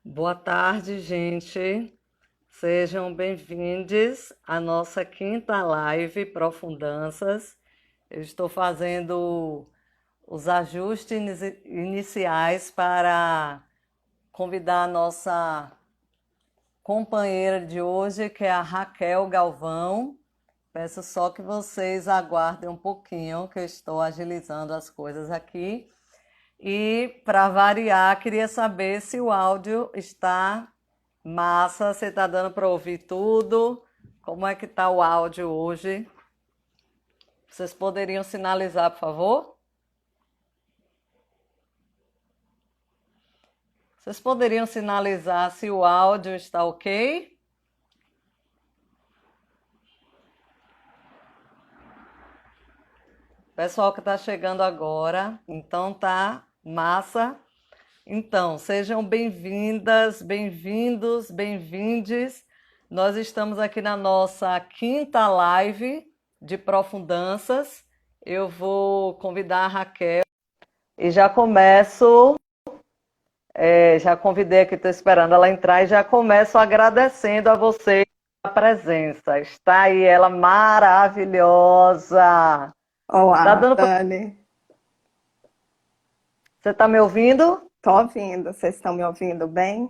Boa tarde, gente. Sejam bem-vindos à nossa quinta live Profundanças. Eu estou fazendo os ajustes iniciais para convidar a nossa companheira de hoje, que é a Raquel Galvão. Peço só que vocês aguardem um pouquinho, que eu estou agilizando as coisas aqui. E, para variar, queria saber se o áudio está massa, você está dando para ouvir tudo? Como é que está o áudio hoje? Vocês poderiam sinalizar, por favor? Vocês poderiam sinalizar se o áudio está ok? Pessoal que está chegando agora, então tá massa. Então, sejam bem-vindas, bem-vindos, bem-vindes. Nós estamos aqui na nossa quinta live de Profundanças. Eu vou convidar a Raquel e já começo, já convidei aqui, estou esperando ela entrar e já começo agradecendo a vocês a presença. Está aí ela maravilhosa. Tá Olá, dando pra... Dani. Você está me ouvindo? Tô ouvindo. Vocês estão me ouvindo bem?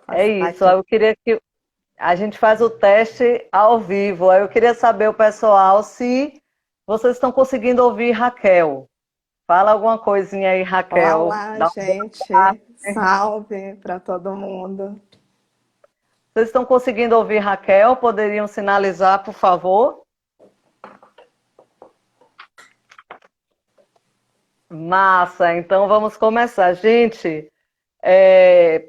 É Passar isso. aqui. Eu queria que a gente faz o teste ao vivo. Aí eu queria saber, o pessoal, se vocês estão conseguindo ouvir Raquel. Fala alguma coisinha aí, Raquel. Olá, Dá um boa gente. tarde. Salve para todo mundo. Vocês estão conseguindo ouvir Raquel? Poderiam sinalizar, por favor? Massa, então vamos começar. Gente,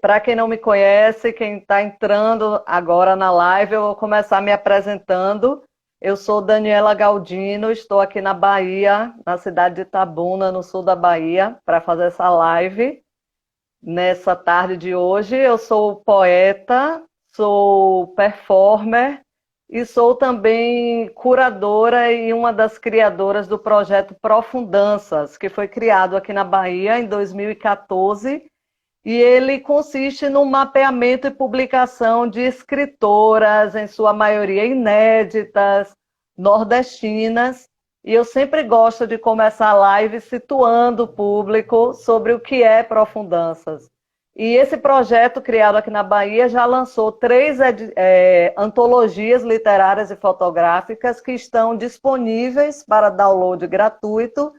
para quem não me conhece, quem está entrando agora na live, eu vou começar me apresentando. Eu sou Daniela Galdino, estou aqui na Bahia, na cidade de Itabuna, no sul da Bahia, para fazer essa live nessa tarde de hoje. Eu sou poeta, sou performer e sou também curadora e uma das criadoras do projeto Profundanças, que foi criado aqui na Bahia em 2014. E ele consiste no mapeamento e publicação de escritoras, em sua maioria inéditas, nordestinas. E eu sempre gosto de começar a live situando o público sobre o que é Profundanças. E esse projeto, criado aqui na Bahia, já lançou três antologias literárias e fotográficas que estão disponíveis para download gratuito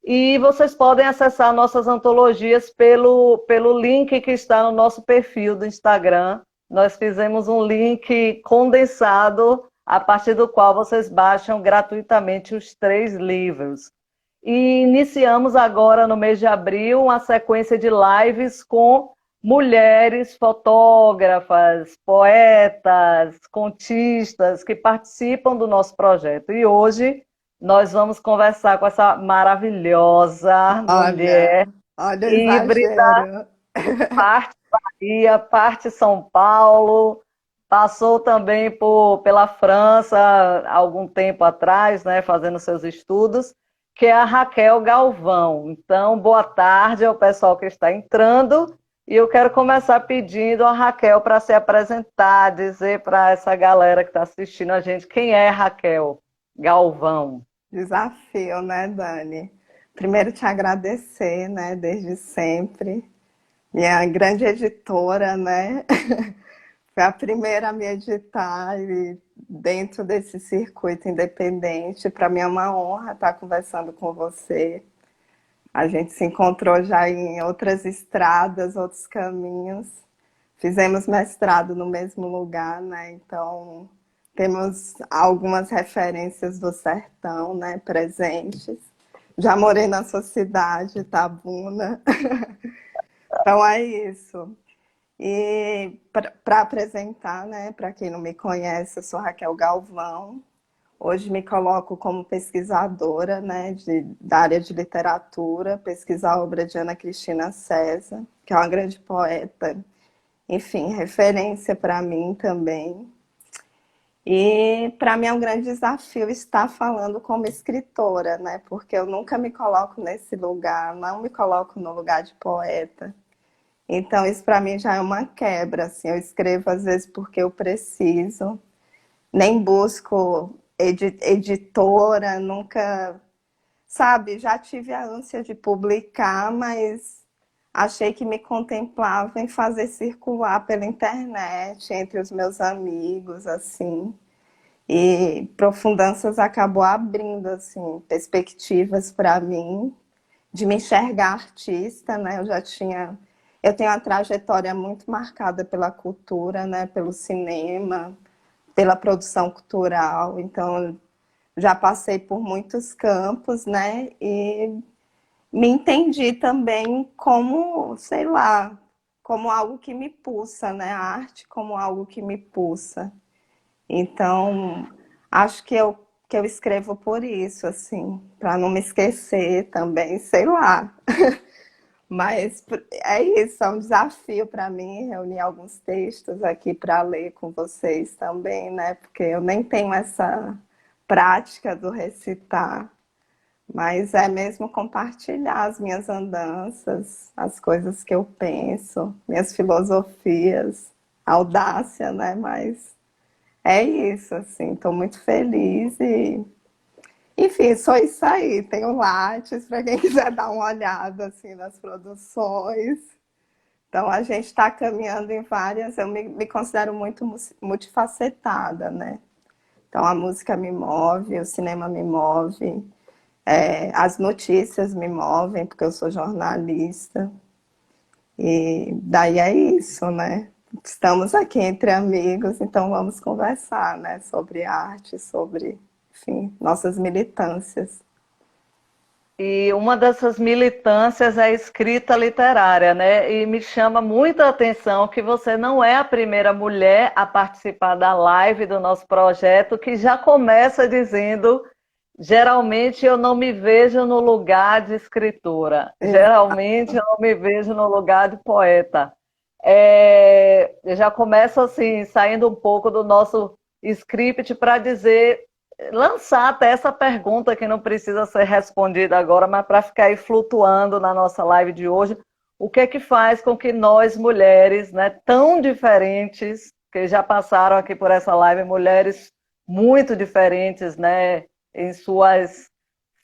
e vocês podem acessar nossas antologias pelo link que está no nosso perfil do Instagram. Nós fizemos um link condensado, a partir do qual vocês baixam gratuitamente os três livros. E iniciamos agora, no mês de abril, uma sequência de lives com mulheres fotógrafas, poetas, contistas que participam do nosso projeto. E hoje nós vamos conversar com essa maravilhosa Olha, mulher olha o híbrida, exagero. parte Bahia, parte São Paulo, passou também pela França há algum tempo atrás, né, fazendo seus estudos, que é a Raquel Galvão. Então, boa tarde ao pessoal que está entrando. E eu quero começar pedindo a Raquel para se apresentar, dizer para essa galera que está assistindo a gente quem é Raquel Galvão. Desafio, né, Dani? Primeiro te agradecer, né, desde sempre. Minha grande editora, né? Foi a primeira a me editar e dentro desse circuito independente. Para mim é uma honra estar conversando com você. A gente se encontrou já em outras estradas, outros caminhos. Fizemos mestrado no mesmo lugar, né? Então temos algumas referências do sertão, né, presentes. Já morei na sua cidade, Itabuna. Então é isso. E para apresentar, né, para quem não me conhece, eu sou Raquel Galvão. Hoje me coloco como pesquisadora, né, da área de literatura, pesquisar a obra de Ana Cristina César, que é uma grande poeta, enfim, referência para mim também. E para mim é um grande desafio estar falando como escritora, né, porque eu nunca me coloco nesse lugar, não me coloco no lugar de poeta. Então, isso para mim já é uma quebra, assim, eu escrevo às vezes porque eu preciso, nem busco editora, nunca, sabe, já tive a ânsia de publicar, mas achei que me contemplava em fazer circular pela internet, entre os meus amigos, assim. E Profundanças acabou abrindo, assim, perspectivas para mim de me enxergar artista, né? Eu tenho uma trajetória muito marcada pela cultura, né? Pelo cinema, pela produção cultural, então já passei por muitos campos, né? E me entendi também como, sei lá, como algo que me pulsa, né? A arte como algo que me pulsa. Então, acho que eu escrevo por isso, assim, para não me esquecer também, sei lá. Mas é isso, é um desafio para mim reunir alguns textos aqui para ler com vocês também, né? Porque eu nem tenho essa prática do recitar, mas é mesmo compartilhar as minhas andanças, as coisas que eu penso, minhas filosofias, audácia, né? Mas é isso, assim, estou muito feliz e, enfim, só isso aí. Tem o Lattes para quem quiser dar uma olhada assim nas produções. Então a gente está caminhando em várias. Me considero muito multifacetada, né? Então a música me move, o cinema me move, as notícias me movem porque eu sou jornalista. E daí é isso, né? Estamos aqui entre amigos, então vamos conversar, né? Sobre arte, sobre, enfim, nossas militâncias. E uma dessas militâncias é a escrita literária, né? E me chama muita atenção que você não é a primeira mulher a participar da live do nosso projeto, que já começa dizendo: geralmente eu não me vejo no lugar de escritora, geralmente eu não me vejo no lugar de poeta. Já começa assim, saindo um pouco do nosso script para dizer, lançar até essa pergunta que não precisa ser respondida agora, mas para ficar aí flutuando na nossa live de hoje, o que é que faz com que nós mulheres, né, tão diferentes, que já passaram aqui por essa live, mulheres muito diferentes, né, em suas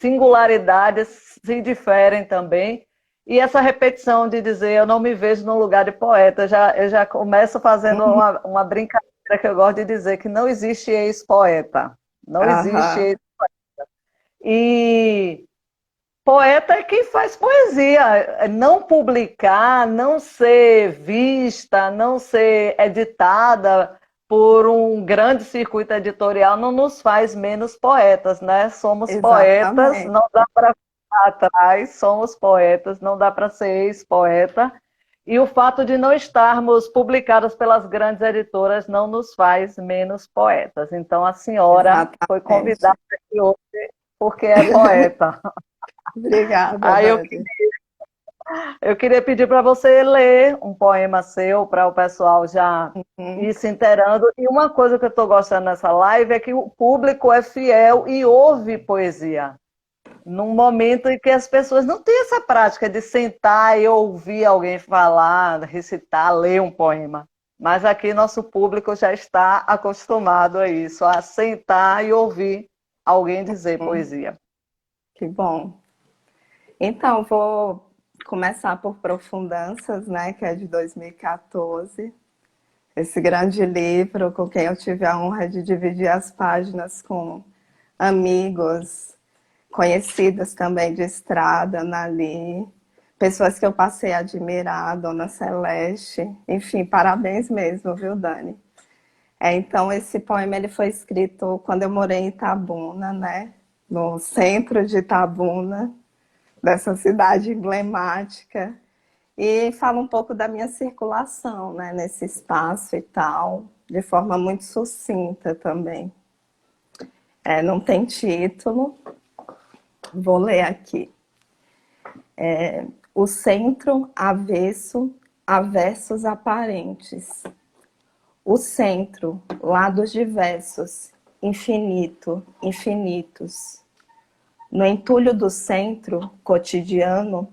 singularidades, se diferem também, e essa repetição de dizer eu não me vejo no lugar de poeta, eu já começo fazendo uma brincadeira que eu gosto de dizer que não existe ex-poeta. Não Aham, existe. E poeta é quem faz poesia. Não publicar, não ser vista, não ser editada por um grande circuito editorial não nos faz menos poetas, né? Somos poetas, exatamente. não dá para ficar atrás, somos poetas, não dá para ser ex-poeta. E o fato de não estarmos publicadas pelas grandes editoras não nos faz menos poetas. Então a senhora foi Exatamente. convidada aqui hoje porque é poeta. Obrigada, Aí Dani. eu queria pedir para você ler um poema seu para o pessoal já Uhum. ir se inteirando. E uma coisa que eu estou gostando nessa live é que o público é fiel e ouve poesia. Num momento em que as pessoas não têm essa prática de sentar e ouvir alguém falar, recitar, ler um poema. Mas aqui nosso público já está acostumado a isso, a sentar e ouvir alguém dizer Uhum. poesia. Que bom. Então, vou começar por Profundanças, né, que é de 2014. Esse grande livro com quem eu tive a honra de dividir as páginas com amigos, conhecidas também de estrada, Nali, pessoas que eu passei a admirar, Dona Celeste, enfim, parabéns mesmo, viu, Dani? Então, esse poema ele foi escrito quando eu morei em Itabuna, né? No centro de Itabuna, dessa cidade emblemática, e fala um pouco da minha circulação, né, nesse espaço e tal, de forma muito sucinta também. Não tem título, vou ler aqui. O centro, avesso, aversos aparentes. O centro, lados diversos, infinito, infinitos. No entulho do centro, cotidiano,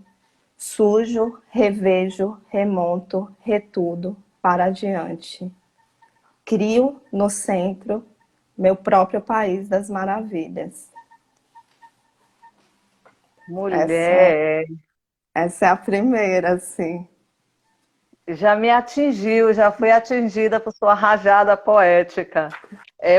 Sujo, revejo, remonto, retudo, para adiante. Crio no centro meu próprio país das maravilhas. Essa, Mulher, essa é a primeira, assim. já me atingiu, já fui atingida por sua rajada poética.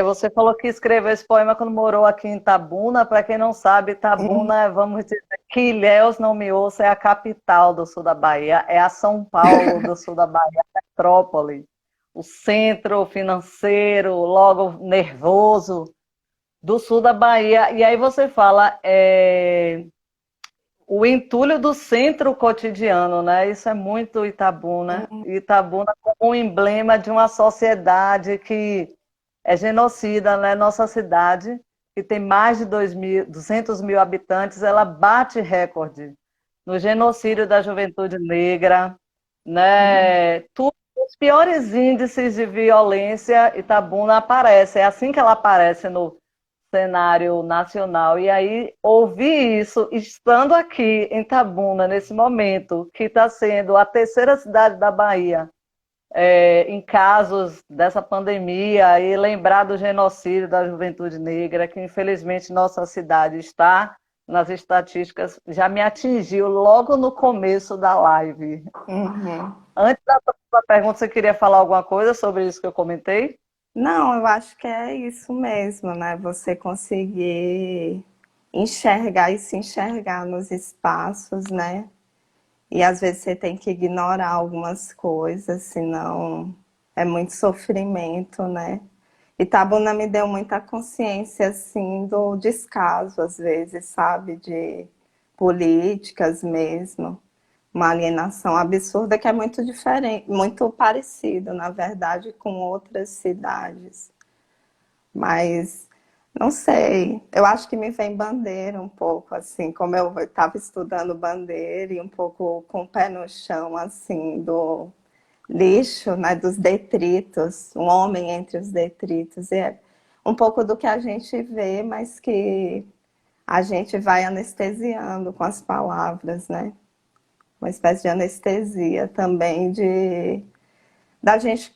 Você falou que escreveu esse poema quando morou aqui em Itabuna. Para quem não sabe, Itabuna, vamos dizer, que Ilhéus não me ouça, é a capital do sul da Bahia, é a São Paulo do sul da Bahia, a metrópole, o centro financeiro, logo nervoso do sul da Bahia. E aí você fala, o entulho do centro cotidiano, né? Isso é muito Itabuna. Itabuna como um emblema de uma sociedade que é genocida, né? Nossa cidade, que tem mais de 200 mil habitantes, ela bate recorde no genocídio da juventude negra, né? Os piores índices de violência, Itabuna aparece. É assim que ela aparece no cenário nacional. E aí, ouvir isso, estando aqui em Itabuna, nesse momento, que está sendo a terceira cidade da Bahia, em casos dessa pandemia, e lembrar do genocídio da juventude negra, que infelizmente nossa cidade está nas estatísticas, já me atingiu logo no começo da live. Uhum. Antes da sua pergunta, você queria falar alguma coisa sobre isso que eu comentei? Não, eu acho que é isso mesmo, né? Você conseguir enxergar e se enxergar nos espaços, né? E às vezes você tem que ignorar algumas coisas, senão é muito sofrimento, né? Itabuna me deu muita consciência, assim, do descaso, às vezes, sabe? De políticas mesmo. Uma alienação absurda que é muito diferente, muito parecido, na verdade, com outras cidades. Mas não sei, eu acho que me vem Bandeira um pouco, assim, como eu estava estudando Bandeira e um pouco com o pé no chão, assim, do lixo, né, dos detritos, um homem entre os detritos, e é um pouco do que a gente vê, mas que a gente vai anestesiando com as palavras, né? Uma espécie de anestesia também de da gente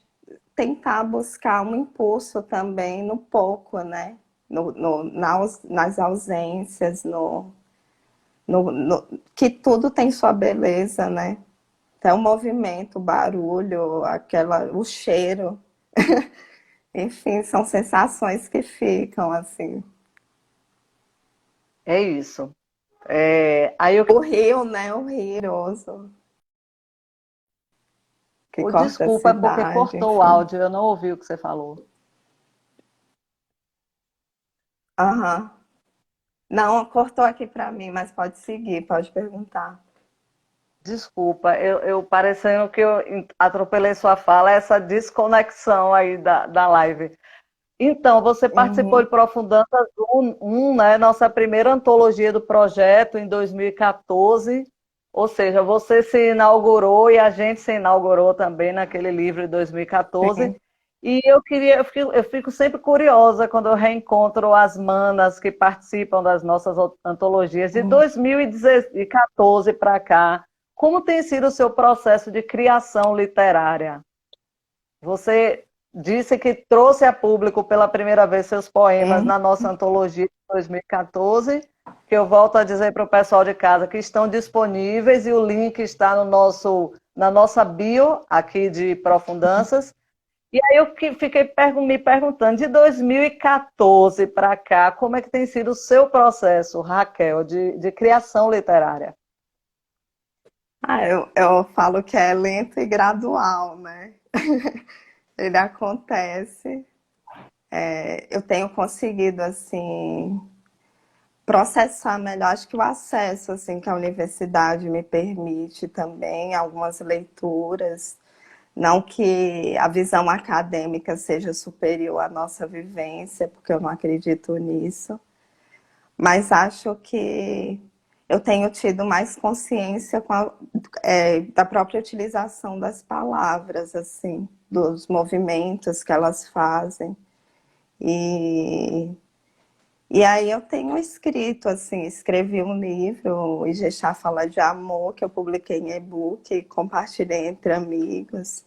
tentar buscar um impulso também no pouco, né? Nas ausências, que tudo tem sua beleza, né? Até o movimento, o barulho, o cheiro. Enfim, são sensações que ficam assim. É isso. Aí eu O rio, né? O rio que corta a Desculpa, é porque cidade, cortou o enfim. áudio, eu não ouvi o que você falou. Aham. Não, cortou aqui para mim, mas pode seguir, pode perguntar. Desculpa, eu parecendo que eu atropelei sua fala, essa desconexão aí da live. Então, você participou Uhum, de Profundanças 1, né? Nossa primeira antologia do projeto em 2014. Ou seja, você se inaugurou e a gente se inaugurou também naquele livro de 2014. sim. E eu fico sempre curiosa quando eu reencontro as manas que participam das nossas antologias de Uhum. 2014 para cá. Como tem sido o seu processo de criação literária? Você disse que trouxe a público pela primeira vez seus poemas Uhum. na nossa antologia de 2014, que eu volto a dizer para o pessoal de casa que estão disponíveis e o link está na nossa bio aqui de Profundanças. E aí eu fiquei me perguntando, de 2014 para cá, como é que tem sido o seu processo, Raquel, de criação literária? Eu falo que é lento e gradual, né? Ele acontece. Eu tenho conseguido, assim, processar melhor. Acho que o acesso, assim, que a universidade me permite também, algumas leituras. Não que a visão acadêmica seja superior à nossa vivência, porque eu não acredito nisso. Mas acho que eu tenho tido mais consciência da própria utilização das palavras, assim, dos movimentos que elas fazem. E, E aí eu tenho escrito, assim, escrevi um livro, O Ijexá Fala de Amor, que eu publiquei em e-book e compartilhei entre amigos.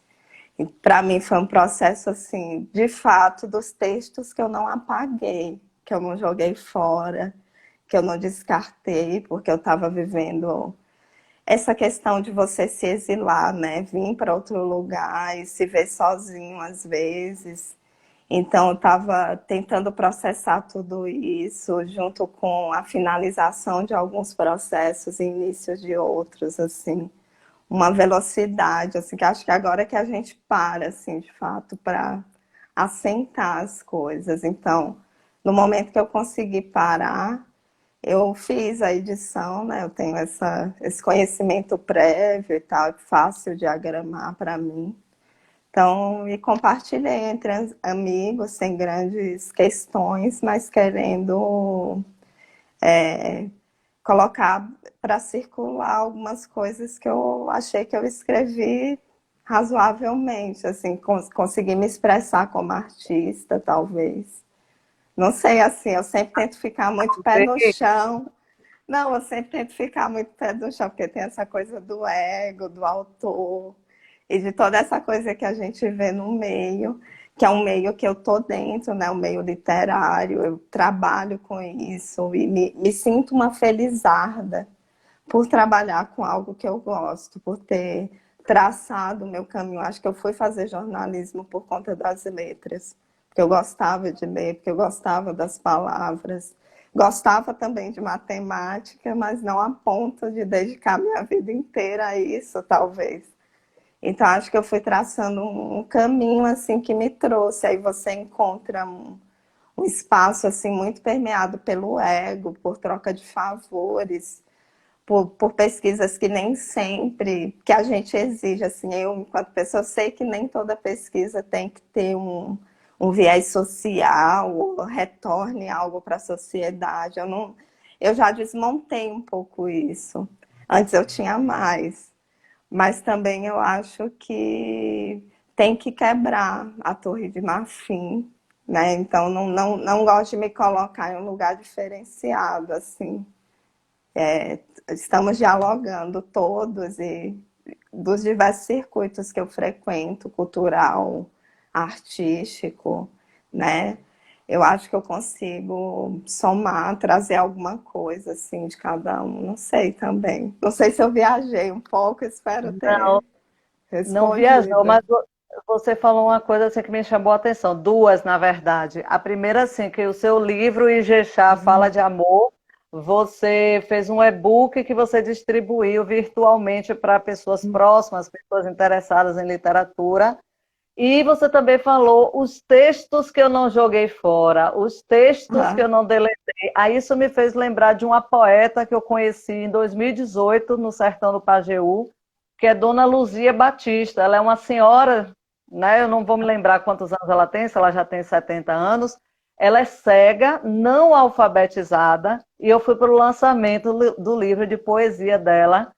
E para mim foi um processo, assim, de fato, dos textos que eu não apaguei, que eu não joguei fora, que eu não descartei, porque eu estava vivendo essa questão de você se exilar, né? Vir para outro lugar e se ver sozinho às vezes. Então, eu estava tentando processar tudo isso, junto com a finalização de alguns processos e início de outros, assim, uma velocidade, assim, que acho que agora é que a gente para, assim, de fato, para assentar as coisas. Então, no momento que eu consegui parar, eu fiz a edição, né? Eu tenho esse conhecimento prévio e tal, é fácil diagramar para mim. Então, me compartilhei entre amigos, sem grandes questões, mas querendo colocar para circular algumas coisas que eu achei que eu escrevi razoavelmente, assim, consegui me expressar como artista, talvez. Não sei, assim, eu sempre tento ficar muito pé no chão. Não, eu sempre tento ficar muito pé no chão, porque tem essa coisa do ego, do autor, e de toda essa coisa que a gente vê no meio, que é um meio que eu tô dentro, né? O meio literário, eu trabalho com isso e me sinto uma felizarda por trabalhar com algo que eu gosto, por ter traçado o meu caminho. Acho que eu fui fazer jornalismo por conta das letras, porque eu gostava de ler, porque eu gostava das palavras. Gostava também de matemática, mas não a ponto de dedicar minha vida inteira a isso, talvez. Então, acho que eu fui traçando um caminho assim que me trouxe. Aí você encontra um espaço assim muito permeado pelo ego, por troca de favores, por pesquisas que nem sempre, que a gente exige, assim, eu, enquanto pessoa, sei que nem toda pesquisa tem que ter um viés social, ou retorne algo para a sociedade. Eu já desmontei um pouco isso. Antes eu tinha mais, mas também eu acho que tem que quebrar a Torre de Marfim, né? Então não gosto de me colocar em um lugar diferenciado, assim. Estamos dialogando todos e dos diversos circuitos que eu frequento, cultural, artístico, né? Eu acho que eu consigo somar, trazer alguma coisa assim de cada um. Não sei também. Não sei se eu viajei um pouco, espero ter Não, não viajou, respondido. mas você falou uma coisa assim que me chamou a atenção, duas, na verdade. A primeira, assim, que o seu livro Ijexá Fala de Amor, você fez um e-book que você distribuiu virtualmente para pessoas próximas, pessoas interessadas em literatura. E você também falou os textos que eu não joguei fora, os textos que Ah, eu não deletei. Aí isso me fez lembrar de uma poeta que eu conheci em 2018, no Sertão do Pajeú, que é Dona Luzia Batista. Ela é uma senhora, né? Eu não vou me lembrar quantos anos ela tem, se ela já tem 70 anos. Ela é cega, não alfabetizada, e eu fui para o lançamento do livro de poesia dela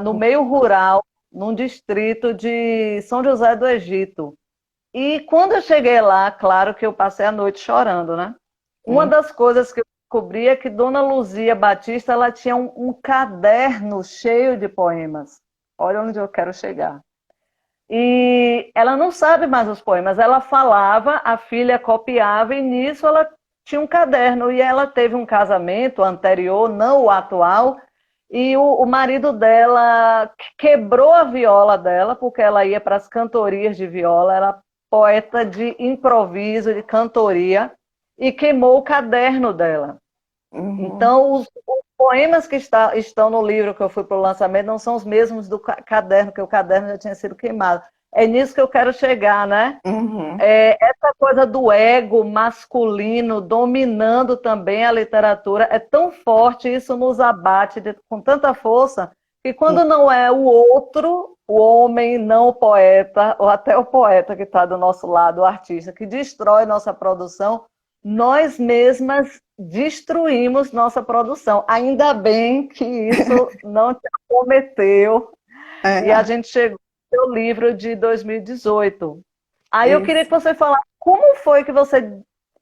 no meio rural, num distrito de São José do Egito. E quando eu cheguei lá, claro que eu passei a noite chorando, né? Uma hum, das coisas que eu descobri é que Dona Luzia Batista, ela tinha um caderno cheio de poemas. Olha onde eu quero chegar. E ela não sabe mais os poemas, ela falava, a filha copiava e nisso ela tinha um caderno. E ela teve um casamento anterior, não o atual, e o marido dela quebrou a viola dela, porque ela ia para as cantorias de viola, era poeta de improviso, de cantoria, e queimou o caderno dela. uhum, Então, os poemas que estão no livro que eu fui para o lançamento não são os mesmos do caderno, que o caderno já tinha sido queimado. É nisso que eu quero chegar, né? uhum. Essa coisa do ego masculino dominando também a literatura é tão forte, isso nos abate com tanta força, que quando não é o outro, o homem, não o poeta, ou até o poeta que está do nosso lado, o artista, que destrói nossa produção, nós mesmas destruímos nossa produção. Ainda bem que isso não te acometeu e a É, gente chegou ao seu livro de 2018. Aí eu queria que isso. você falasse como foi que você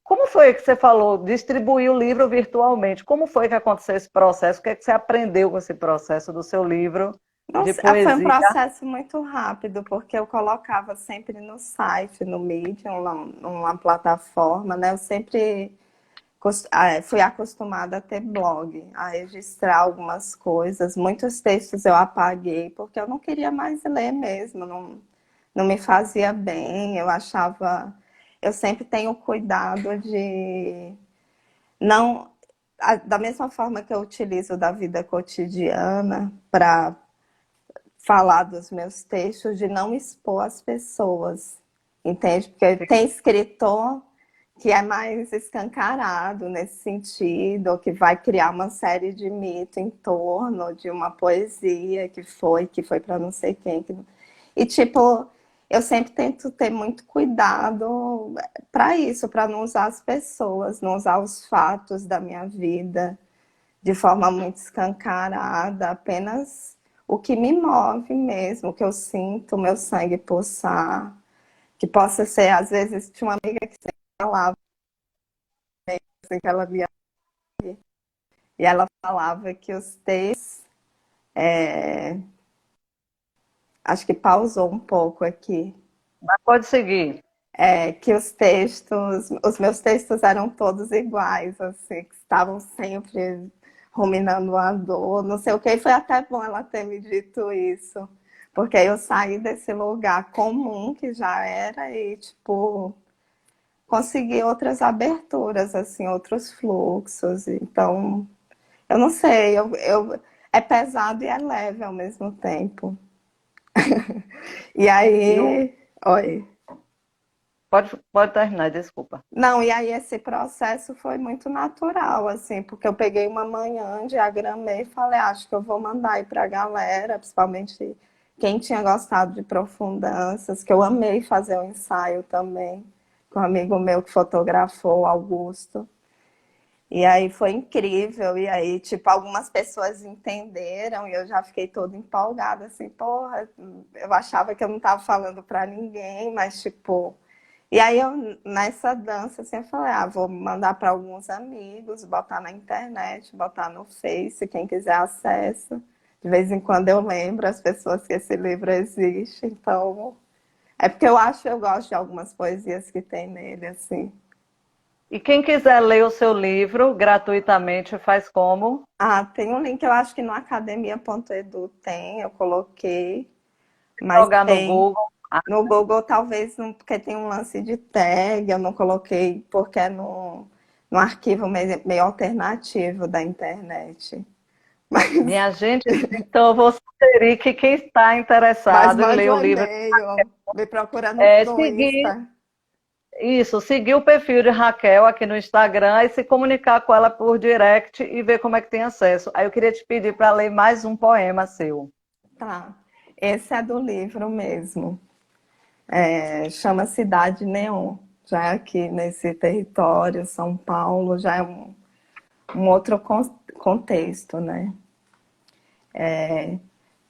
Como foi que você falou, distribuir o livro virtualmente? Como foi que aconteceu esse processo? O que é que você aprendeu com esse processo do seu livro de Nossa, foi um poesia? processo muito rápido, porque eu colocava sempre no site, no Medium, numa plataforma, né? Eu sempre fui acostumada a ter blog, a registrar algumas coisas. Muitos textos eu apaguei, porque eu não queria mais ler mesmo, não me fazia bem. Eu achava. Eu sempre tenho cuidado de não. Da mesma forma que eu utilizo da vida cotidiana para falar dos meus textos, de não expor as pessoas, entende? Porque tem escritor que é mais escancarado nesse sentido, que vai criar uma série de mito em torno de uma poesia que foi para não sei quem. E, tipo, eu sempre tento ter muito cuidado para isso, para não usar as pessoas, não usar os fatos da minha vida de forma muito escancarada, apenas o que me move mesmo, o que eu sinto, o meu sangue pulsar, que possa ser, às vezes, tinha uma amiga que sempre falava, assim, que ela via, e ela falava que os textos, acho que pausou um pouco aqui, Mas pode seguir. que os meus textos eram todos iguais, assim, que estavam sempre ruminando a dor, não sei o que, e foi até bom ela ter me dito isso, porque aí eu saí desse lugar comum que já era e, tipo, consegui outras aberturas, assim, outros fluxos, então, eu não sei, é pesado e é leve ao mesmo tempo. E E aí, oi. pode terminar, desculpa. Não, e aí esse processo foi muito natural, assim, porque eu peguei uma manhã, diagramei e falei, acho que eu vou mandar aí pra galera, principalmente quem tinha gostado de Profundâncias, que eu amei fazer o ensaio também, com um amigo meu que fotografou, Augusto. E aí foi incrível, e aí, tipo, algumas pessoas entenderam e eu já fiquei toda empolgada, assim, porra, eu achava que eu não estava falando para ninguém, mas, tipo, e aí eu, nessa dança, assim, eu falei, vou mandar para alguns amigos, botar na internet, botar no Face, quem quiser acesso. De vez em quando eu lembro as pessoas que esse livro existe, então... É porque eu gosto de algumas poesias que tem nele, assim. E quem quiser ler o seu livro gratuitamente, faz como? Tem um link, eu acho que no academia.edu tem, eu coloquei, mas Jogar no tem... Google. No Google, talvez, não, porque tem um lance de tag, eu não coloquei, porque é no arquivo meio alternativo da internet. Mas, Minha gente, então eu vou sugerir que quem está mas interessado em mande ler um o livro e-mail, me procura é no seguir Insta. isso, seguir o perfil de Raquel aqui no Instagram e se comunicar com ela por direct e ver como é que tem acesso. Aí eu queria te pedir para ler mais um poema seu. Tá. Esse é do livro mesmo. Chama Cidade Neon. Já é aqui nesse território, São Paulo, já é um outro contexto, né?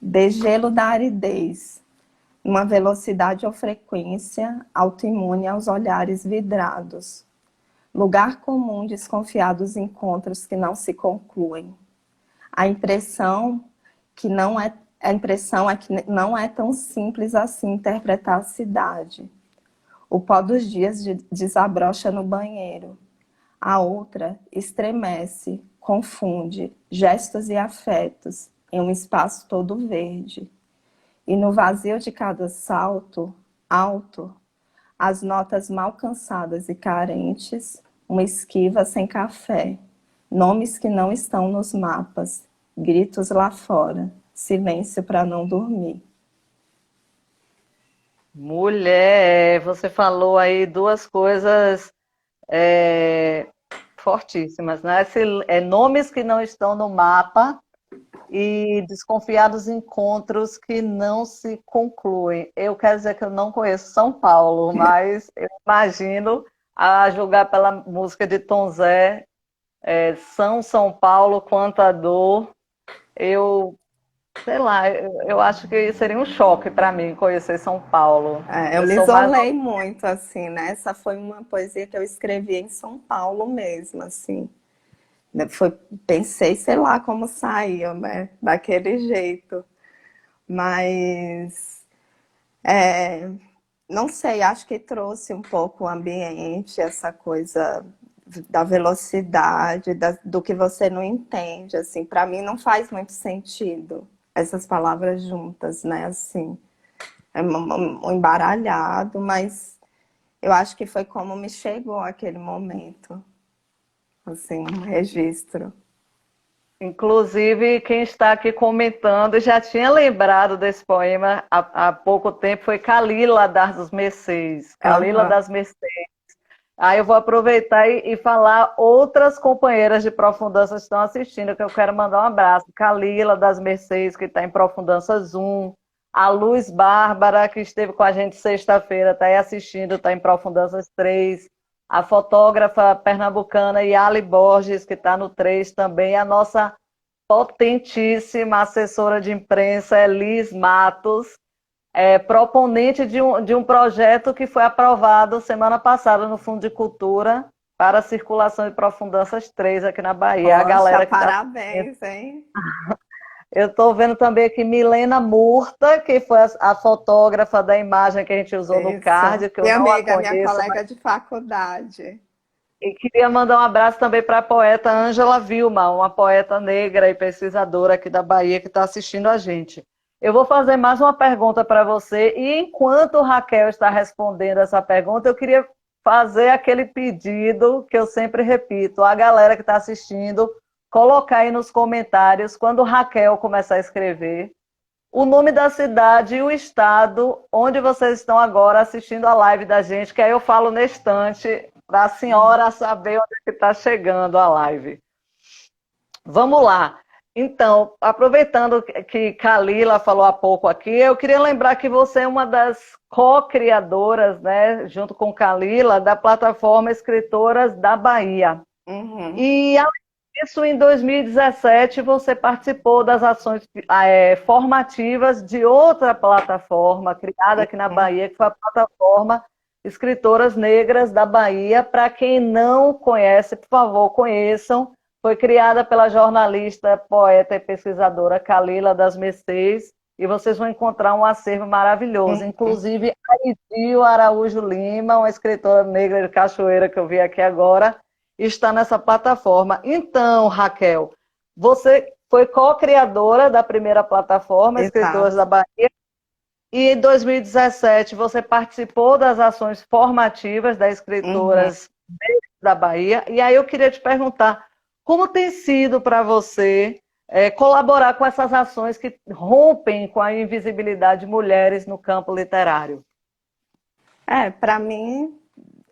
Degelo da aridez, uma velocidade ou frequência autoimune aos olhares vidrados. Lugar comum desconfiado dos encontros que não se concluem. A impressão a impressão é que não é tão simples assim interpretar a cidade. O pó dos dias desabrocha no banheiro. A outra estremece, confunde gestos e afetos em um espaço todo verde. E no vazio de cada salto alto, as notas mal cansadas e carentes, uma esquiva sem café, nomes que não estão nos mapas, gritos lá fora, silêncio para não dormir. Mulher, você falou aí duas coisas é, fortíssimas, né? Nomes que não estão no mapa e desconfiados encontros que não se concluem. Eu quero dizer que eu não conheço São Paulo, mas eu imagino, a julgar pela música de Tom Zé, São Paulo, quanta dor. Eu sei lá, eu acho que seria um choque para mim conhecer São Paulo. Eu Eu me sou mais. isolei muito, assim, né? Essa foi uma poesia que eu escrevi em São Paulo mesmo, assim. Foi, pensei, sei lá como saiu, né? Daquele jeito. Mas, não sei, acho que trouxe um pouco o ambiente, essa coisa da velocidade, do que você não entende, assim. Para mim não faz muito sentido essas palavras juntas, né? Assim, é um embaralhado, mas eu acho que foi como me chegou aquele momento, assim, um registro. Inclusive, quem está aqui comentando já tinha lembrado desse poema há pouco tempo, foi Calila das Mercês. Calila Aham. das Mercês. Aí eu vou aproveitar e falar outras companheiras de Profundança que estão assistindo, que eu quero mandar um abraço. Calila das Mercês, que está em Profundança Zoom. A Luz Bárbara, que esteve com a gente sexta-feira, está aí assistindo, está em Profundanças 3. A fotógrafa pernambucana Yali Borges, que está no 3 também. A nossa potentíssima assessora de imprensa, Elis Matos, proponente de um projeto que foi aprovado semana passada no Fundo de Cultura para a circulação de Profundanças 3 aqui na Bahia. A Poxa, galera que está. parabéns, hein? Eu estou vendo também aqui Milena Murta, que foi a fotógrafa da imagem que a gente usou no Isso. card, que eu Minha não a amiga, minha conheço, colega de faculdade. e queria mandar um abraço também para a poeta Ângela Vilma, uma poeta negra e pesquisadora aqui da Bahia que está assistindo a gente. Eu vou fazer mais uma pergunta para você, e enquanto Raquel está respondendo essa pergunta, eu queria fazer aquele pedido que eu sempre repito, a galera que está assistindo, colocar aí nos comentários, quando Raquel começar a escrever, o nome da cidade e o estado onde vocês estão agora assistindo a live da gente, que aí eu falo na estante para a senhora saber onde é que está chegando a live. Vamos lá. Então, aproveitando que Kalila falou há pouco aqui, eu queria lembrar que você é uma das co-criadoras, né, junto com Kalila, da plataforma Escritoras da Bahia. Uhum. E, além disso, em 2017, você participou das ações formativas de outra plataforma criada aqui na Bahia, que foi a plataforma Escritoras Negras da Bahia. Para quem não conhece, por favor, conheçam. Foi criada pela jornalista, poeta e pesquisadora Calila das Mercês, e vocês vão encontrar um acervo maravilhoso. Uhum. Inclusive, a Idil Araújo Lima, uma escritora negra de Cachoeira que eu vi aqui agora, está nessa plataforma. Então, Raquel, você foi co-criadora da primeira plataforma, Escritoras Exato. da Bahia, e em 2017 você participou das ações formativas das Uhum. Escritoras da Bahia. E aí eu queria te perguntar, como tem sido para você colaborar com essas ações que rompem com a invisibilidade de mulheres no campo literário? Para mim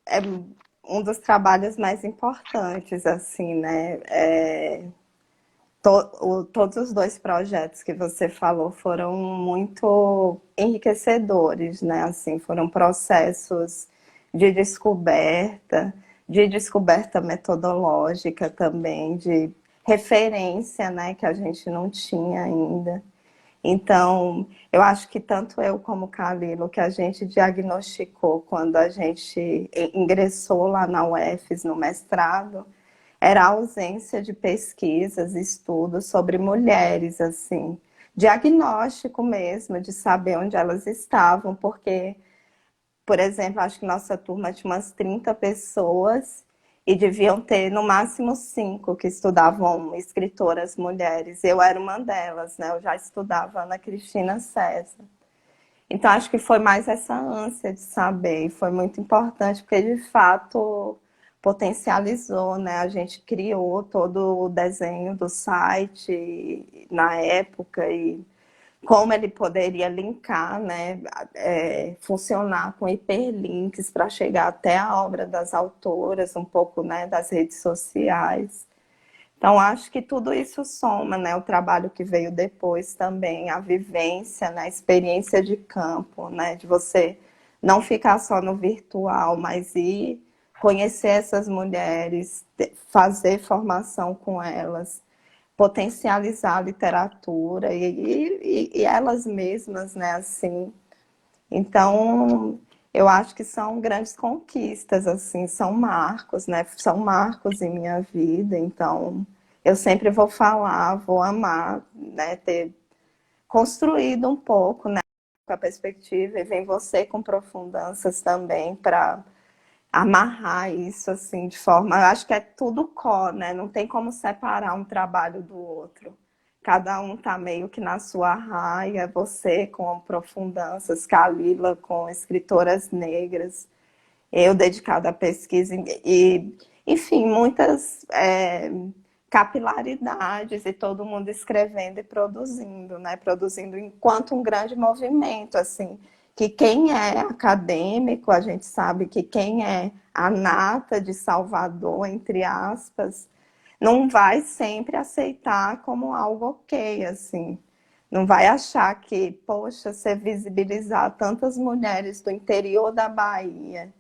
é um dos trabalhos mais importantes, assim, né? Todos os dois projetos que você falou foram muito enriquecedores, né? Assim, foram processos de descoberta metodológica também, de referência, né? Que a gente não tinha ainda. Então, eu acho que tanto eu como o Calilo, que a gente diagnosticou quando a gente ingressou lá na UFES no mestrado, era a ausência de pesquisas, estudos sobre mulheres, assim, diagnóstico mesmo, de saber onde elas estavam, porque, por exemplo, acho que nossa turma tinha umas 30 pessoas e deviam ter no máximo 5 que estudavam escritoras mulheres. Eu era uma delas, né? Eu já estudava Ana Cristina César. Então, acho que foi mais essa ânsia de saber, e foi muito importante, porque de fato potencializou, né? A gente criou todo o desenho do site na época e como ele poderia linkar, né? Funcionar com hiperlinks para chegar até a obra das autoras, um pouco, né? Das redes sociais. Então, acho que tudo isso soma, né? O trabalho que veio depois também, a vivência, né? A experiência de campo, né? De você não ficar só no virtual, mas ir conhecer essas mulheres, fazer formação com elas, potencializar a literatura e elas mesmas, né, assim. Então, eu acho que são grandes conquistas, assim, são marcos, né? São marcos em minha vida. Então, eu sempre vou falar, vou amar, né? Ter construído um pouco, né? Com a perspectiva, e vem você com profundanças também para amarrar isso, assim, de forma. Eu acho que é tudo có, né? Não tem como separar um trabalho do outro. Cada um tá meio que na sua raia, você com profundanças, Kalila com escritoras negras, eu dedicada à pesquisa e, enfim, muitas capilaridades e todo mundo escrevendo e produzindo, né? Produzindo enquanto um grande movimento, assim, que quem é acadêmico, a gente sabe que quem é a nata de Salvador, entre aspas, não vai sempre aceitar como algo ok, assim. Não vai achar que, poxa, você visibilizar tantas mulheres do interior da Bahia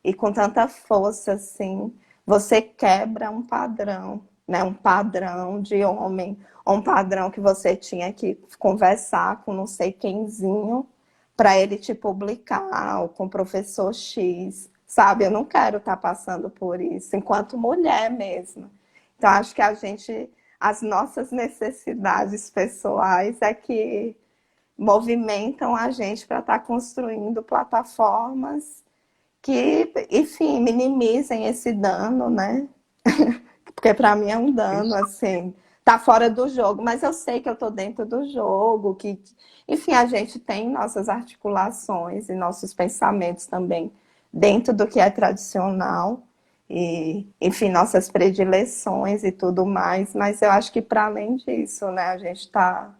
e com tanta força, assim, você quebra um padrão, né? Um padrão de homem, um padrão que você tinha que conversar com não sei quemzinho para ele te publicar, ou com o professor X, sabe? Eu não quero estar passando por isso, enquanto mulher mesmo. Então, acho que a gente, as nossas necessidades pessoais é que movimentam a gente para estar construindo plataformas que, enfim, minimizem esse dano, né? Porque para mim é um dano, assim, tá fora do jogo, mas eu sei que eu tô dentro do jogo, que, enfim, a gente tem nossas articulações e nossos pensamentos também dentro do que é tradicional e, enfim, nossas predileções e tudo mais, mas eu acho que para além disso, né, a gente tá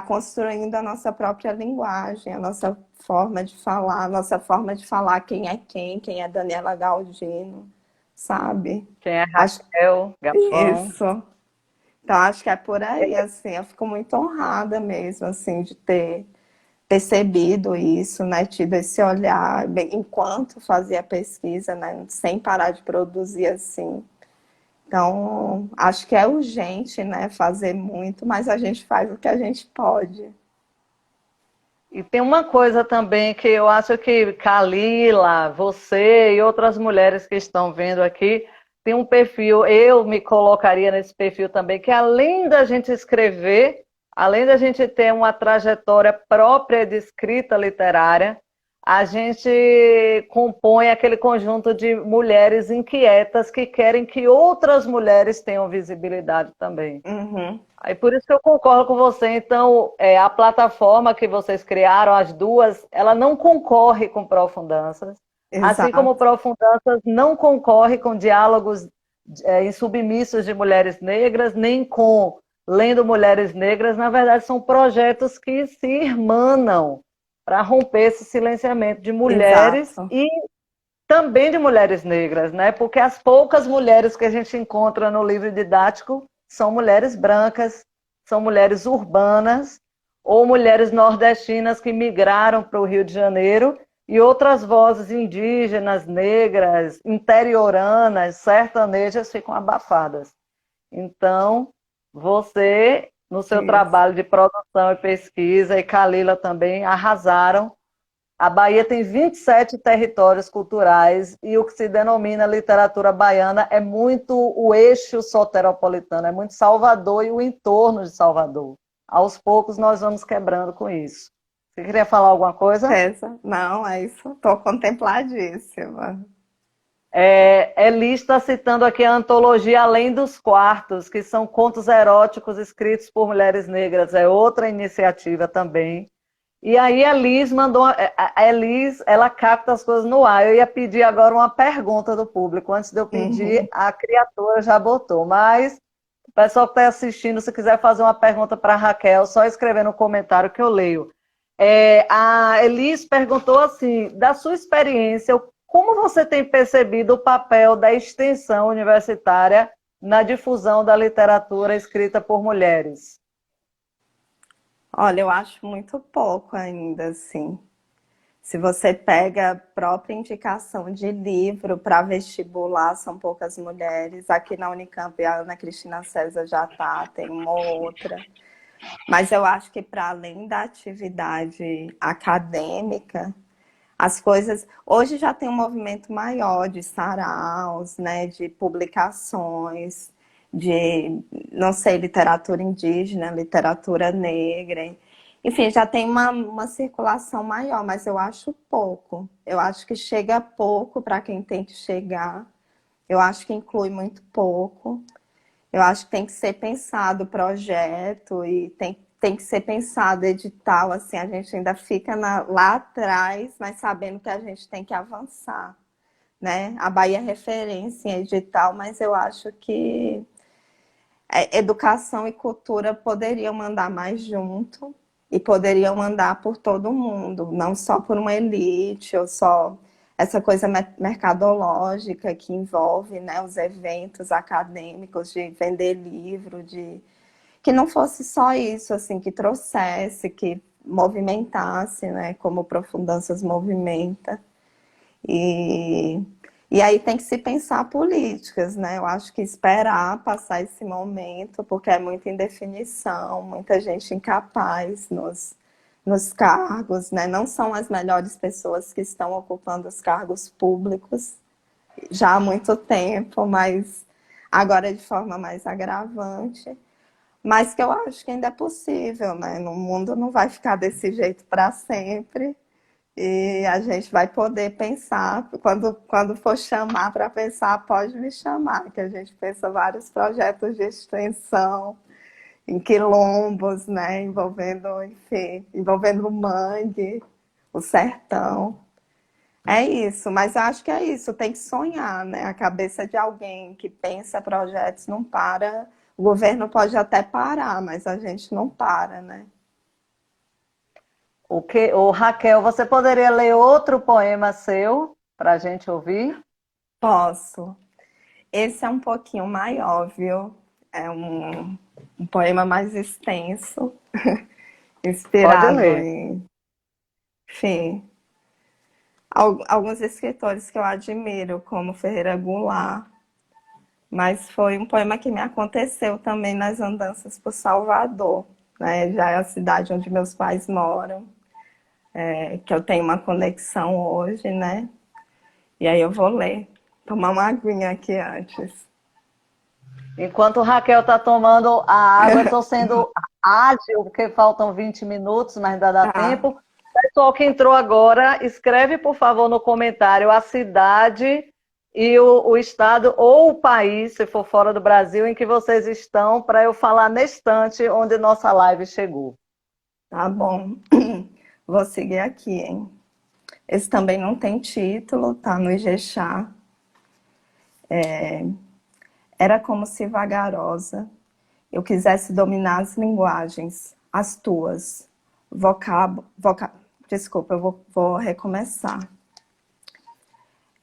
construindo a nossa própria linguagem, a nossa forma de falar, a nossa forma de falar quem é Daniela Galdino, sabe? Quem é Acho Raquel Gafão? isso. Então, acho que é por aí, assim, eu fico muito honrada mesmo, assim, de ter percebido isso, né, tido esse olhar, enquanto fazia pesquisa, né, sem parar de produzir, assim. Então, acho que é urgente, né, fazer muito, mas a gente faz o que a gente pode. E tem uma coisa também que eu acho que Kalila, você e outras mulheres que estão vendo aqui, tem um perfil, eu me colocaria nesse perfil também, que além da gente escrever, além da gente ter uma trajetória própria de escrita literária, a gente compõe aquele conjunto de mulheres inquietas que querem que outras mulheres tenham visibilidade também. Uhum, Aí por isso que eu concordo com você. Então, a plataforma que vocês criaram, as duas, ela não concorre com Profundanças, assim como exato. Profundanças não concorre com diálogos insubmissos de mulheres negras, nem com Lendo Mulheres Negras. Na verdade, são projetos que se irmanam para romper esse silenciamento de mulheres Exato. e também de mulheres negras, né? Porque as poucas mulheres que a gente encontra no livro didático são mulheres brancas, são mulheres urbanas ou mulheres nordestinas que migraram para o Rio de Janeiro e outras vozes indígenas, negras, interioranas, sertanejas ficam abafadas. Então, você, no seu Isso. trabalho de produção e pesquisa, e Kalila também, arrasaram. A Bahia tem 27 territórios culturais e o que se denomina literatura baiana é muito o eixo soteropolitano, é muito Salvador e o entorno de Salvador. Aos poucos nós vamos quebrando com isso. Você queria falar alguma coisa? Certeza. Não, é isso. Estou contempladíssima. Elis está citando aqui a antologia Além dos Quartos, que são contos eróticos escritos por mulheres negras. É outra iniciativa também. E aí a Liz mandou, a Elis, ela capta as coisas no ar. Eu ia pedir agora uma pergunta do público. Antes de eu pedir, Uhum. a criatura já botou. Mas o pessoal que está assistindo, se quiser fazer uma pergunta para a Raquel, só escrever no comentário que eu leio. A Elis perguntou assim, da sua experiência, como você tem percebido o papel da extensão universitária na difusão da literatura escrita por mulheres? Olha, eu acho muito pouco ainda, assim. Se você pega a própria indicação de livro para vestibular, são poucas mulheres. Aqui na Unicamp, a Ana Cristina César já está, tem uma ou outra. Mas eu acho que para além da atividade acadêmica, as coisas... Hoje já tem um movimento maior de saraus, né, de publicações, de, não sei, literatura indígena, literatura negra. Enfim, já tem uma circulação maior, mas eu acho pouco. Eu acho que chega pouco para quem tem que chegar. Eu acho que inclui muito pouco. Eu acho que tem que ser pensado o projeto e tem que ser pensado edital. Assim, a gente ainda fica lá atrás, mas sabendo que a gente tem que avançar, né? A Bahia é referência em edital, mas eu acho que educação e cultura poderiam andar mais junto e poderiam andar por todo mundo, não só por uma elite ou só essa coisa mercadológica que envolve, né, os eventos acadêmicos de vender livro, de que não fosse só isso, assim, que trouxesse, que movimentasse, né, como o Profundanças movimenta. E, e aí tem que se pensar políticas, né? Eu acho que esperar passar esse momento, porque é muita indefinição, muita gente incapaz nos cargos, né? Não são as melhores pessoas que estão ocupando os cargos públicos já há muito tempo, mas agora de forma mais agravante. Mas que eu acho que ainda é possível, né? O mundo não vai ficar desse jeito para sempre. E a gente vai poder pensar, quando for chamar para pensar, pode me chamar, que a gente pensa vários projetos de extensão em quilombos, né, envolvendo, enfim, envolvendo o mangue, o sertão. É isso, mas eu acho que é isso, tem que sonhar, né? A cabeça de alguém que pensa projetos não para. O governo pode até parar, mas a gente não para, né? O Raquel, você poderia ler outro poema seu para a gente ouvir? Posso. Esse é um pouquinho maior, viu? É um poema mais extenso, Pode inspirado ler. em, enfim, alguns escritores que eu admiro, como Ferreira Goulart, mas foi um poema que me aconteceu também nas andanças por Salvador, né? Já é a cidade onde meus pais moram, que eu tenho uma conexão hoje, né? E aí eu vou ler, tomar uma aguinha aqui antes. Enquanto Raquel está tomando a água, eu estou sendo ágil, porque faltam 20 minutos, mas ainda dá Tá, tempo. Pessoal que entrou agora, escreve, por favor, no comentário a cidade e o estado ou o país, se for fora do Brasil, em que vocês estão, para eu falar na estante onde nossa live chegou. tá bom. Vou seguir aqui, hein? Esse também não tem título, tá no Ijexá. Era como se vagarosa eu quisesse dominar as linguagens, as tuas. Desculpa, vou recomeçar.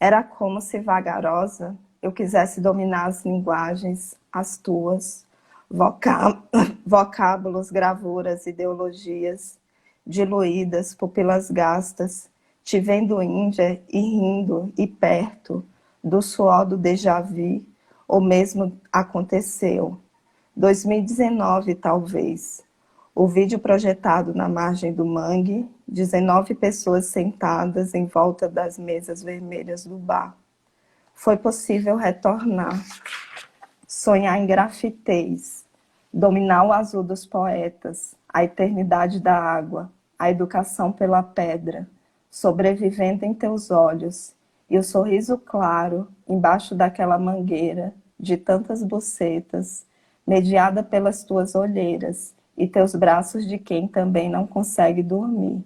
Era como se vagarosa eu quisesse dominar as linguagens, as tuas. Vocá... Vocábulos, gravuras, ideologias, diluídas, pupilas gastas, te vendo índia e rindo e perto do suor do déjà vu, ou mesmo aconteceu. 2019, talvez. O vídeo projetado na margem do mangue, 19 pessoas sentadas em volta das mesas vermelhas do bar. Foi possível retornar, sonhar em grafitez, dominar o azul dos poetas, a eternidade da água, a educação pela pedra, sobrevivendo em teus olhos, e o sorriso claro, embaixo daquela mangueira, de tantas bucetas, mediada pelas tuas olheiras, e teus braços de quem também não consegue dormir.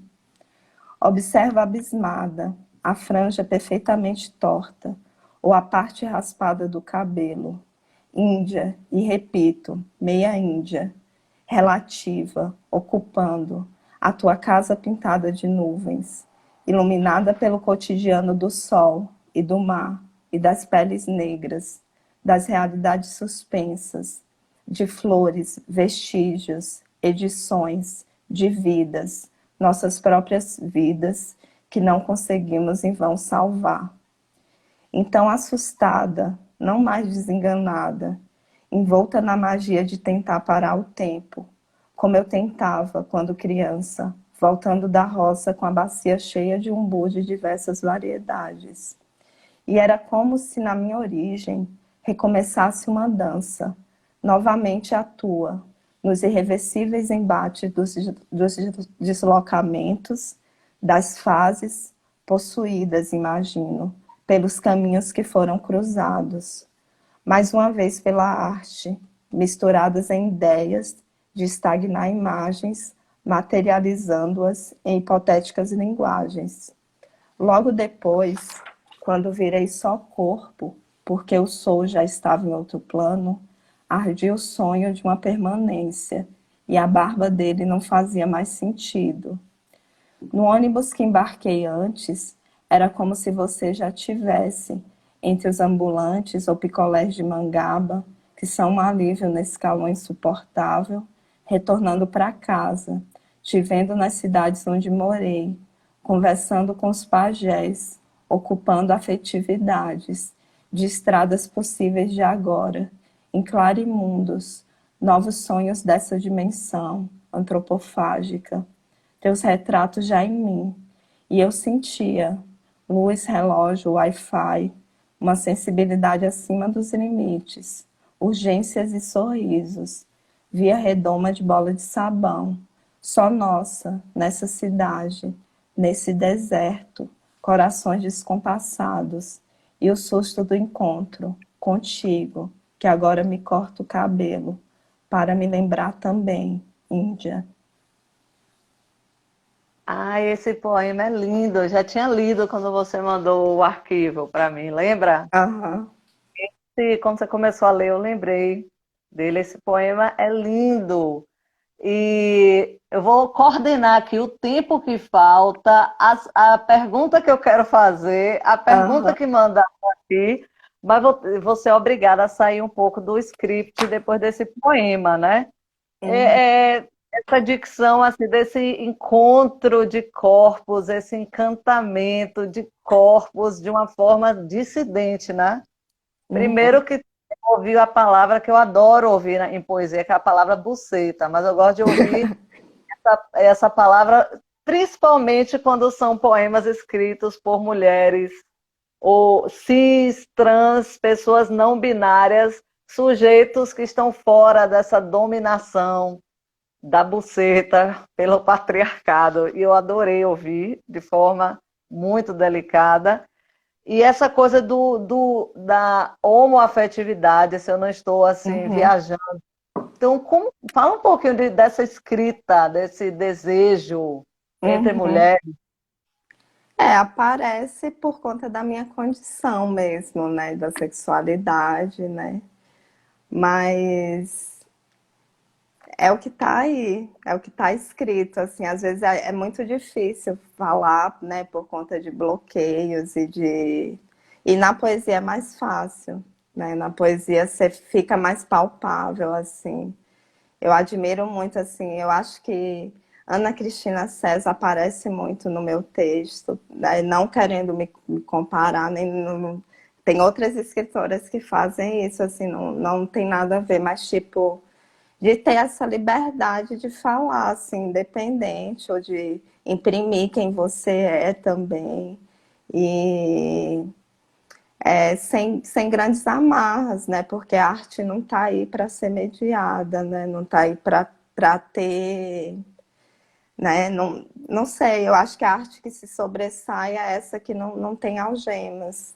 Observa abismada, a franja perfeitamente torta, ou a parte raspada do cabelo. Índia, e repito, meia índia, relativa, ocupando a tua casa pintada de nuvens, iluminada pelo cotidiano do sol e do mar e das peles negras, das realidades suspensas, de flores, vestígios, edições, de vidas, nossas próprias vidas, que não conseguimos em vão salvar. Então, assustada, não mais desenganada, envolta na magia de tentar parar o tempo, como eu tentava quando criança, voltando da roça com a bacia cheia de umbu de diversas variedades. E era como se na minha origem recomeçasse uma dança, novamente atua, nos irreversíveis embates dos deslocamentos, das fases possuídas, imagino, pelos caminhos que foram cruzados, mais uma vez pela arte, misturadas em ideias de estagnar imagens, materializando-as em hipotéticas linguagens. Logo depois, quando virei só corpo, porque o sol já estava em outro plano, ardia o sonho de uma permanência, e a barba dele não fazia mais sentido. No ônibus que embarquei antes, era como se você já tivesse entre os ambulantes ou picolés de mangaba, que são um alívio nesse calor insuportável, retornando para casa, te vendo nas cidades onde morei, conversando com os pajés, ocupando afetividades, de estradas possíveis de agora, em clarimundos, novos sonhos dessa dimensão antropofágica, teus retratos já em mim, e eu sentia luz, relógio, Wi-Fi, uma sensibilidade acima dos limites, urgências e sorrisos, via redoma de bola de sabão, só nossa, nessa cidade, nesse deserto, corações descompassados, e o susto do encontro contigo, que agora me corta o cabelo, para me lembrar também, Índia. Ah, esse poema é lindo. Eu já tinha lido quando você mandou o arquivo para mim, lembra? Aham, E quando você começou a ler, eu lembrei dele. Esse poema é lindo. E eu vou coordenar aqui o tempo que falta, a pergunta que eu quero fazer, a pergunta aham, que mandaram aqui, mas vou ser obrigada a sair um pouco do script depois desse poema, né? uhum, Essa dicção assim, desse encontro de corpos, esse encantamento de corpos de uma forma dissidente, né? uhum. Primeiro que ouviu a palavra que eu adoro ouvir em poesia, que é a palavra buceta, mas eu gosto de ouvir essa palavra principalmente quando são poemas escritos por mulheres ou cis, trans, pessoas não binárias, sujeitos que estão fora dessa dominação da buceta pelo patriarcado. E eu adorei ouvir de forma muito delicada. E essa coisa da homoafetividade, se eu não estou assim Uhum, viajando. Então, fala um pouquinho dessa escrita, desse desejo entre uhum. mulheres. Aparece por conta da minha condição mesmo, né, da sexualidade, né, mas é o que tá aí, é o que tá escrito, assim, às vezes é muito difícil falar, né, por conta de bloqueios e na poesia é mais fácil, né, na poesia você fica mais palpável, assim. Eu admiro muito, assim, eu acho que Ana Cristina César aparece muito no meu texto, né? Não querendo me comparar, tem outras escritoras que fazem isso, assim, não tem nada a ver, mas tipo, de ter essa liberdade de falar, assim, independente, ou de imprimir quem você é também. E sem grandes amarras, né? Porque a arte não está aí para ser mediada, né? Não está aí para ter, né? Não sei, eu acho que a arte que se sobressai é essa que não tem algemas.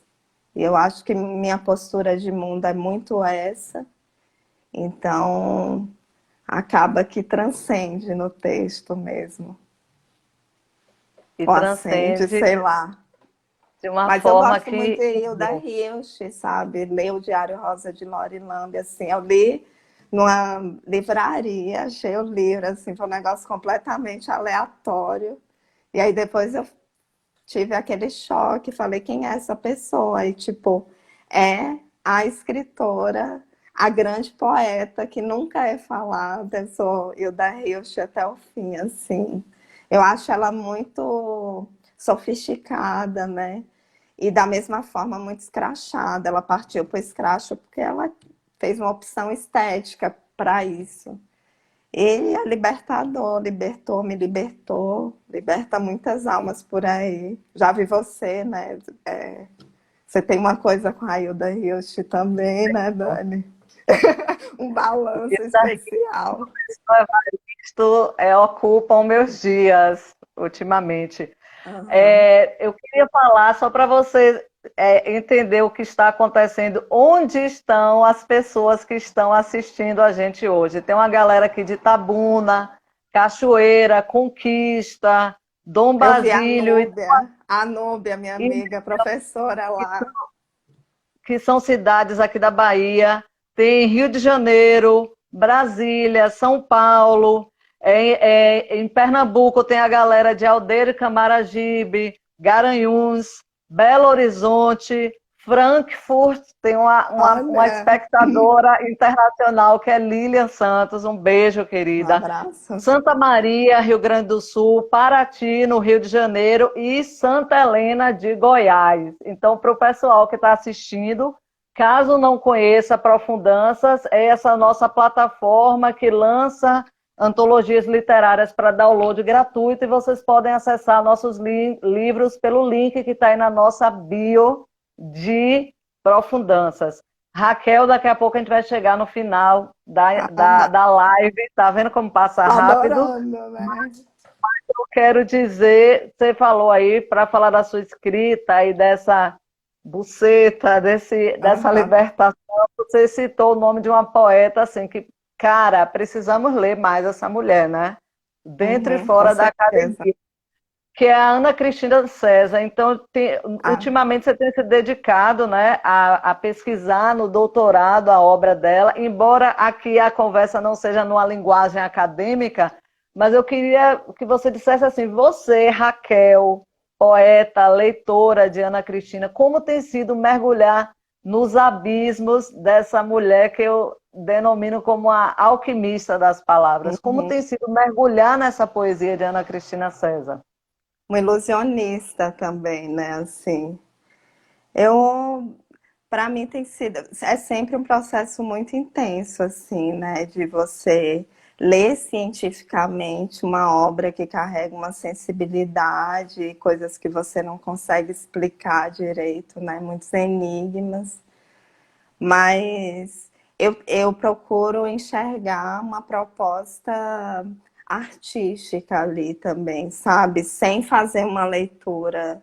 E eu acho que minha postura de mundo é muito essa, então acaba que transcende no texto mesmo, E ou acende, transcende sei lá. de uma Mas eu forma gosto muito que. de Hilda Hilst, sabe? Ler o Diário Rosa de Lori Lambe, assim. Eu li numa livraria, achei o livro, assim, foi um negócio completamente aleatório. E aí depois eu tive aquele choque, falei, quem é essa pessoa? E, tipo, é a escritora, a grande poeta que nunca é falada. Eu sou Hilda Hilst até o fim, assim. Eu acho ela muito sofisticada, né? E da mesma forma muito escrachada. Ela partiu para o escracho porque ela fez uma opção estética para isso. Ele é libertador, libertou, me libertou, liberta muitas almas por aí. Já vi você, né? Você tem uma coisa com a Hilda Hilst também, né, Dani? Um balanço especial. Isto ocupam meus dias ultimamente. Aham. Eu queria falar só para você entender o que está acontecendo, onde estão as pessoas que estão assistindo a gente hoje. Tem uma galera aqui de Itabuna, Cachoeira, Conquista, Dom Eu vi Basílio, A Núbia, minha e- amiga, professora lá. que são cidades aqui da Bahia. Tem Rio de Janeiro, Brasília, São Paulo. Em Pernambuco tem a galera de Aldeia e Camaragibe, Garanhuns, Belo Horizonte, Frankfurt, tem uma Olha, espectadora internacional que é Lilian Santos, um beijo, um querida. abraço. Santa Maria, Rio Grande do Sul, Paraty, no Rio de Janeiro e Santa Helena de Goiás. Então, para o pessoal que está assistindo, caso não conheça Aprofundanças, é essa nossa plataforma que lança antologias literárias para download gratuito e vocês podem acessar nossos livros pelo link que está aí na nossa bio de Profundanças. Raquel, daqui a pouco a gente vai chegar no final da live, tá vendo como passa rápido? Adorando, né? Eu quero dizer, você falou aí, para falar da sua escrita e dessa buceta, dessa Aham. libertação, você citou o nome de uma poeta, assim, que, cara, precisamos ler mais essa mulher, né? Dentro e Uhum, com fora da certeza. academia, que é a Ana Cristina César. Então, Ah, ultimamente você tem se dedicado, né, a pesquisar no doutorado a obra dela, embora aqui a conversa não seja numa linguagem acadêmica, mas eu queria que você dissesse assim, você, Raquel, poeta, leitora de Ana Cristina, como tem sido mergulhar nos abismos dessa mulher que eu denomino como a alquimista das palavras? Como uhum. tem sido mergulhar nessa poesia de Ana Cristina César? Um ilusionista também, né? Assim, eu, para mim tem sido, é sempre um processo muito intenso, assim, né? De você ler cientificamente uma obra que carrega uma sensibilidade, coisas que você não consegue explicar direito, né? Muitos enigmas, mas eu procuro enxergar uma proposta artística ali também, sabe? Sem fazer uma leitura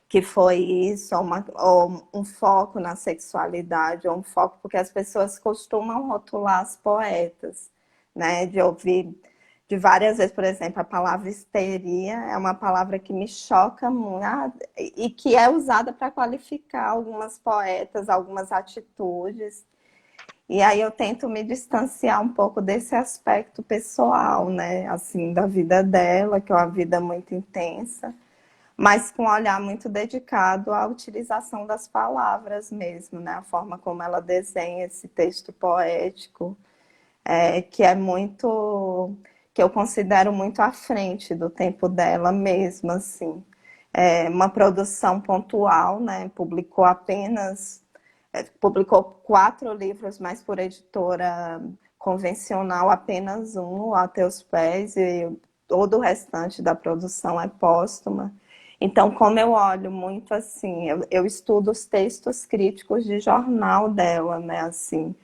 que foi isso, ou um foco na sexualidade, ou um foco, porque as pessoas costumam rotular as poetas, né? De ouvir de várias vezes, por exemplo, a palavra histeria é uma palavra que me choca muito e que é usada para qualificar algumas poetas, algumas atitudes. E aí eu tento me distanciar um pouco desse aspecto pessoal, né? Assim, da vida dela, que é uma vida muito intensa, mas com um olhar muito dedicado à utilização das palavras mesmo, né? A forma como ela desenha esse texto poético, que é muito, que eu considero muito à frente do tempo dela mesmo, assim. É uma produção pontual, né? Publicou 4 livros, mas por editora convencional apenas um, A Teus Pés, e todo o restante da produção é póstuma. Então, como eu olho muito assim, eu estudo os textos críticos de jornal dela, né? Assim,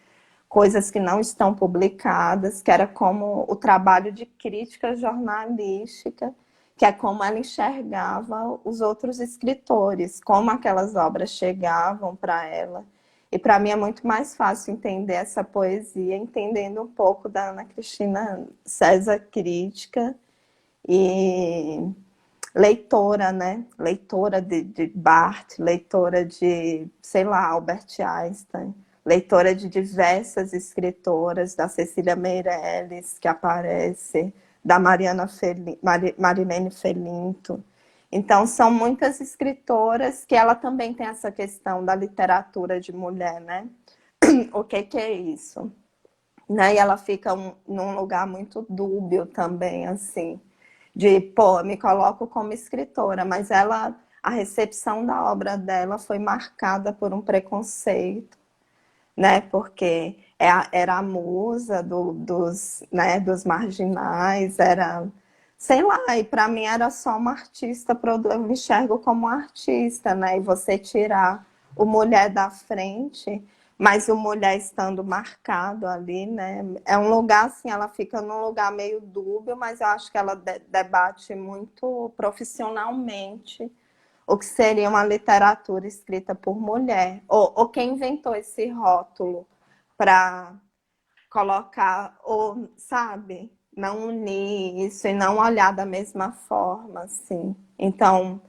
coisas que não estão publicadas, que era como o trabalho de crítica jornalística, que é como ela enxergava os outros escritores, como aquelas obras chegavam para ela. E para mim é muito mais fácil entender essa poesia entendendo um pouco da Ana Cristina César crítica e leitora, né? Leitora de Barthes, leitora de, sei lá, Albert Einstein, leitora de diversas escritoras, da Cecília Meirelles, que aparece, da Marilene Felinto. Então, são muitas escritoras que ela também tem essa questão da literatura de mulher, né? O que é isso? Né? E ela fica num lugar muito dúbio também, assim, pô, eu me coloco como escritora, mas ela, a recepção da obra dela foi marcada por um preconceito, né? Porque era a musa dos, né, dos marginais, era, sei lá, e para mim era só uma artista, eu me enxergo como uma artista, né? E você tirar o mulher da frente, mas o mulher estando marcado ali, né? É um lugar assim, ela fica num lugar meio dúbio, mas eu acho que ela debate muito profissionalmente o que seria uma literatura escrita por mulher, ou quem inventou esse rótulo para colocar, ou, sabe, não unir isso e não olhar da mesma forma, assim. Então,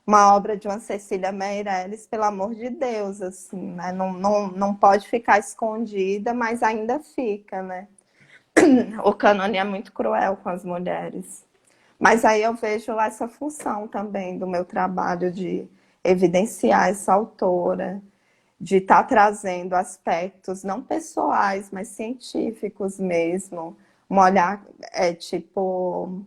uma obra de uma Cecília Meirelles, pelo amor de Deus, assim, né? Não pode ficar escondida, mas ainda fica, né? O cânone é muito cruel com as mulheres. Mas aí eu vejo essa função também do meu trabalho de evidenciar essa autora, de estar trazendo aspectos não pessoais, mas científicos mesmo, um olhar tipo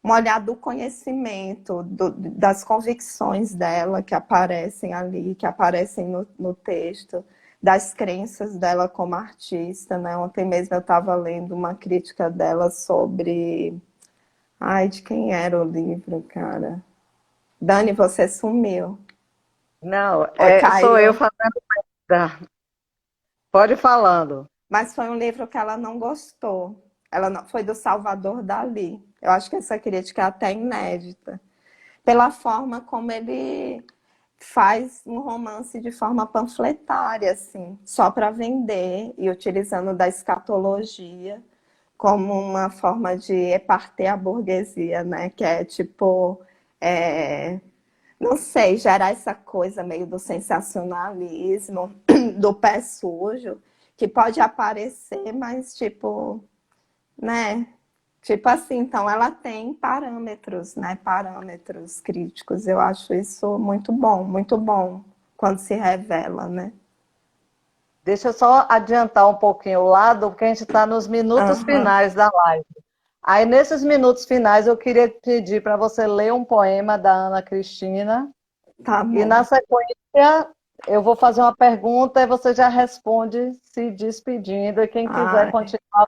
um olhar do conhecimento, das convicções dela que aparecem ali, que aparecem no texto, das crenças dela como artista, né? Ontem mesmo eu estava lendo uma crítica dela sobre, ai, de quem era o livro, cara? Dani, você sumiu. Não, Oi, sou eu caiu. fazendo. Pode ir falando. Mas foi um livro que ela não gostou. Ela não, foi do Salvador Dalí. Eu acho que essa crítica é até inédita. Pela forma como ele faz um romance de forma panfletária, assim, só para vender e utilizando da escatologia como uma forma de repartir a burguesia, né? Que é tipo, é, não sei, gerar essa coisa meio do sensacionalismo, do pé sujo, que pode aparecer, mas tipo, né? Tipo assim, então ela tem parâmetros, né? Parâmetros críticos. Eu acho isso muito bom quando se revela, né? Deixa eu só adiantar um pouquinho o lado, porque a gente está nos minutos Aham, finais da live. Aí, nesses minutos finais, eu queria pedir para você ler um poema da Ana Cristina, tá e na bom. sequência eu vou fazer uma pergunta e você já responde se despedindo. E quem quiser Ai, continuar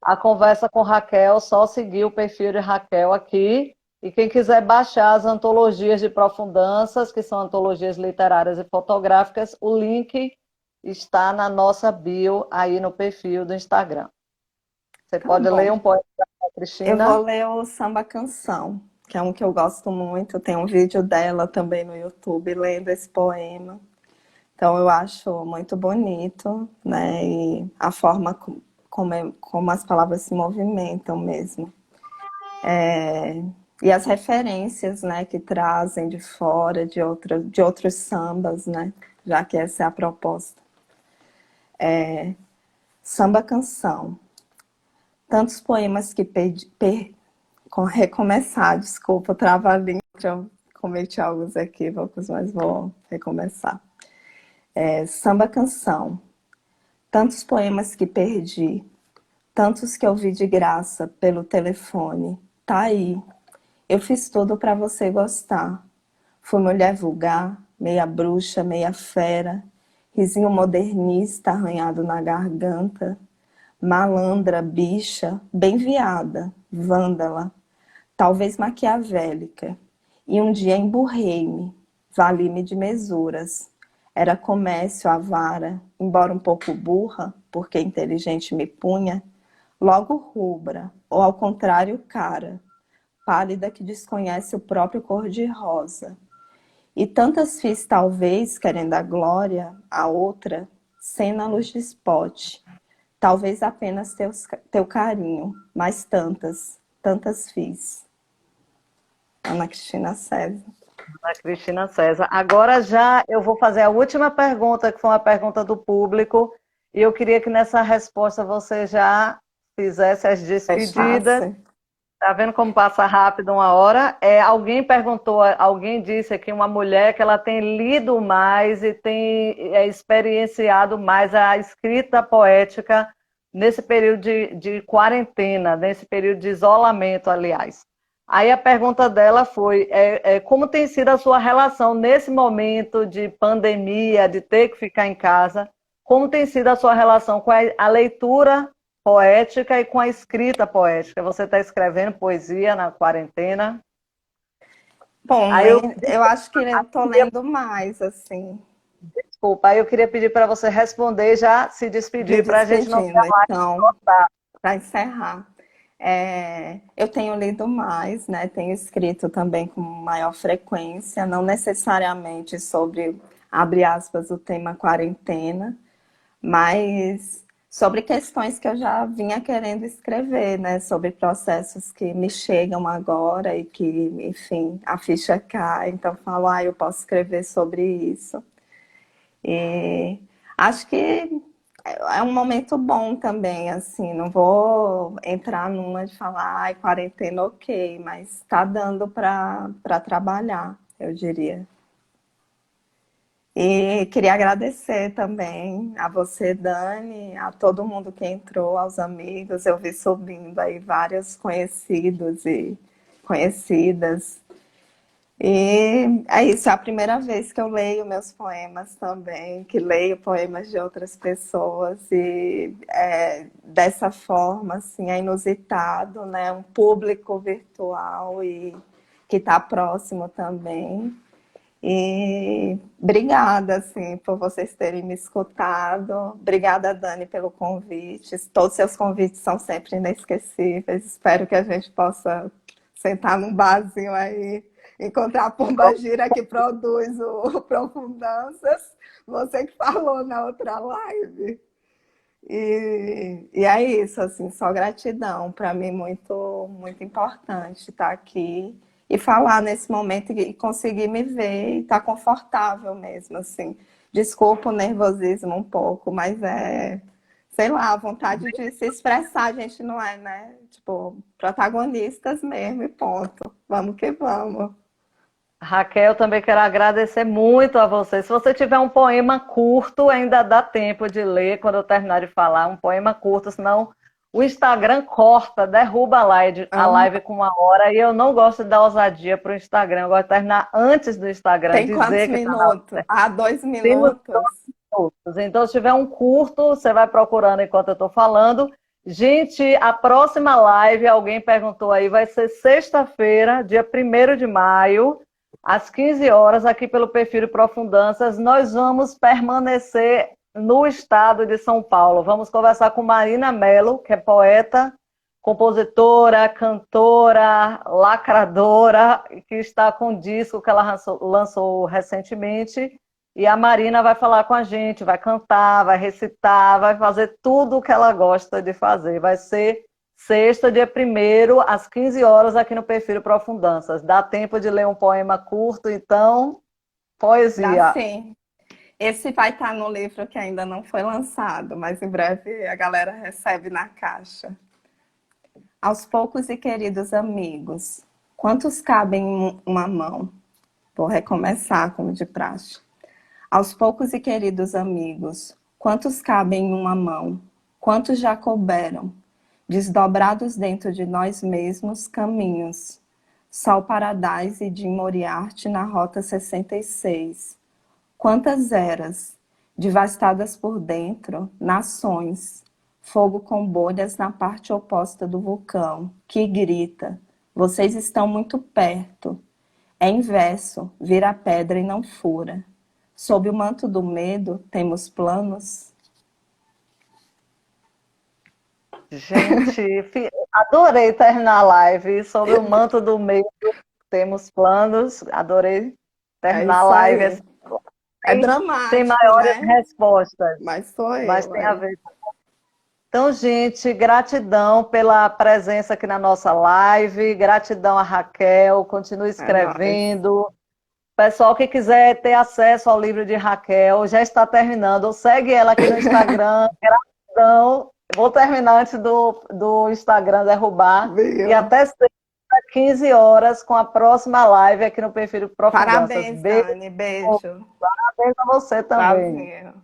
a conversa com Raquel, só seguir o perfil de Raquel aqui. E quem quiser baixar as antologias de Profundanças, que são antologias literárias e fotográficas, o link está na nossa bio aí no perfil do Instagram. Você tá pode ler bom. um poema da Eu vou Cristina? ler o Samba Canção, que é um que eu gosto muito. Tem um vídeo dela também no YouTube lendo esse poema. Então eu acho muito bonito, né? E a forma como as palavras se movimentam mesmo. E as referências, né, que trazem de fora, de outros sambas, né? Já que essa é a proposta. Samba canção. Tantos poemas que com recomeçar, desculpa, trava-língua, eu cometi alguns equívocos, mas vou recomeçar. Samba canção. Tantos poemas que perdi, tantos que eu vi de graça pelo telefone. Tá aí. Eu fiz tudo para você gostar. Fui mulher vulgar, meia bruxa, meia fera, risinho modernista arranhado na garganta, malandra, bicha, bem viada, vândala, talvez maquiavélica. E um dia emburrei-me, vali-me de mesuras. Era comércio avara, embora um pouco burra, porque inteligente me punha, logo rubra, ou ao contrário, cara, pálida que desconhece o próprio cor-de-rosa. E tantas fiz, talvez, querendo a glória, a outra, sem na luz de spot. Talvez apenas teu carinho, mas tantas, tantas fiz. Ana Cristina César. Da Cristina César. Agora já eu vou fazer a última pergunta, que foi uma pergunta do público, e eu queria que nessa resposta você já fizesse as despedidas. Fechasse. Tá vendo como passa rápido uma hora? Alguém perguntou, alguém disse aqui, uma mulher que ela tem lido mais e tem experienciado mais a escrita poética nesse período de quarentena, nesse período de isolamento, aliás. Aí a pergunta dela foi, como tem sido a sua relação nesse momento de pandemia, de ter que ficar em casa, como tem sido a sua relação com a leitura poética e com a escrita poética? Você está escrevendo poesia na quarentena? Bom, Aí eu, eu acho que eu tô lendo mais, assim, desculpa, aí eu queria pedir para você responder e já se me despedir, para a gente não despedindo. ficar mais Então, cortado. para encerrar, eu tenho lido mais, né? Tenho escrito também com maior frequência, não necessariamente sobre, abre aspas, o tema quarentena, mas sobre questões que eu já vinha querendo escrever, né? Sobre processos que me chegam agora e que, enfim, a ficha cai. Então, eu falo, eu posso escrever sobre isso. E acho que é um momento bom também, assim, não vou entrar numa de falar, quarentena ok, mas tá dando para trabalhar, eu diria. E queria agradecer também a você, Dani, a todo mundo que entrou, aos amigos. Eu vi subindo aí vários conhecidos e conhecidas. E é isso, é a primeira vez que eu leio meus poemas também, que leio poemas de outras pessoas e dessa forma, assim, é inusitado, né? Um público virtual e que está próximo também. E obrigada, assim, por vocês terem me escutado. Obrigada, Dani, pelo convite. Todos os seus convites são sempre inesquecíveis. Espero que a gente possa sentar num barzinho aí, encontrar a Pombagira que produz o Profundanças. Você que falou na outra live. E é isso, assim, só gratidão. Para mim, muito, muito importante estar aqui e falar nesse momento e conseguir me ver e estar confortável mesmo, assim. Desculpa o nervosismo um pouco, mas sei lá, a vontade de se expressar, a gente não é, né? Tipo, protagonistas mesmo e ponto. Vamos que vamos. Raquel, também quero agradecer muito a você. Se você tiver um poema curto, ainda dá tempo de ler quando eu terminar de falar. Um poema curto, senão o Instagram corta, derruba a Aham. live com 1 hora. E eu não gosto de dar ousadia para o Instagram. Eu gosto de terminar antes do Instagram, Tem quantos dizer que está na minutos? Ah, 2 minutos. hora. Então, se tiver um curto, você vai procurando enquanto eu estou falando. Gente, a próxima live, alguém perguntou aí, vai ser sexta-feira, dia 1º de maio, às 15 horas, aqui pelo Perfil Profundanças. Nós vamos permanecer no estado de São Paulo. Vamos conversar com Marina Mello, que é poeta, compositora, cantora, lacradora, que está com um disco que ela lançou recentemente. E a Marina vai falar com a gente, vai cantar, vai recitar, vai fazer tudo o que ela gosta de fazer. Vai ser sexta, dia 1º, às 15 horas, aqui no Perfil Profundanças. Dá tempo de ler um poema curto, então, Dá poesia. sim. Esse vai estar no livro que ainda não foi lançado, mas em breve a galera recebe na caixa. Aos poucos e queridos amigos, quantos cabem em uma mão? Vou recomeçar, como de praxe. Aos poucos e queridos amigos, quantos cabem em uma mão? Quantos já couberam? Desdobrados dentro de nós mesmos caminhos. Sol Paradise e Jim Moriarty na Rota 66. Quantas eras, devastadas por dentro, nações, fogo com bolhas na parte oposta do vulcão, que grita, vocês estão muito perto. É inverso, vira pedra e não fura. Sob o manto do medo, temos planos? Gente, adorei terminar a live sobre o manto do medo. Temos planos. Adorei É terminar a isso live aí. assim, É sem dramático, maiores né? respostas, Mas sou mas eu tem a aí. ver. Então, gente, gratidão pela presença aqui na nossa live, gratidão a Raquel, continue É nóis. escrevendo. Pessoal que quiser ter acesso ao livro de Raquel, já está terminando. Segue ela aqui no Instagram. Gratidão. Vou terminar antes do Instagram derrubar. E Viu? até sexta, 15 horas, com a próxima live aqui no Perfil Profundanças. Parabéns, Beijo. Dani. Beijo. Parabéns a você também. Tchauzinho.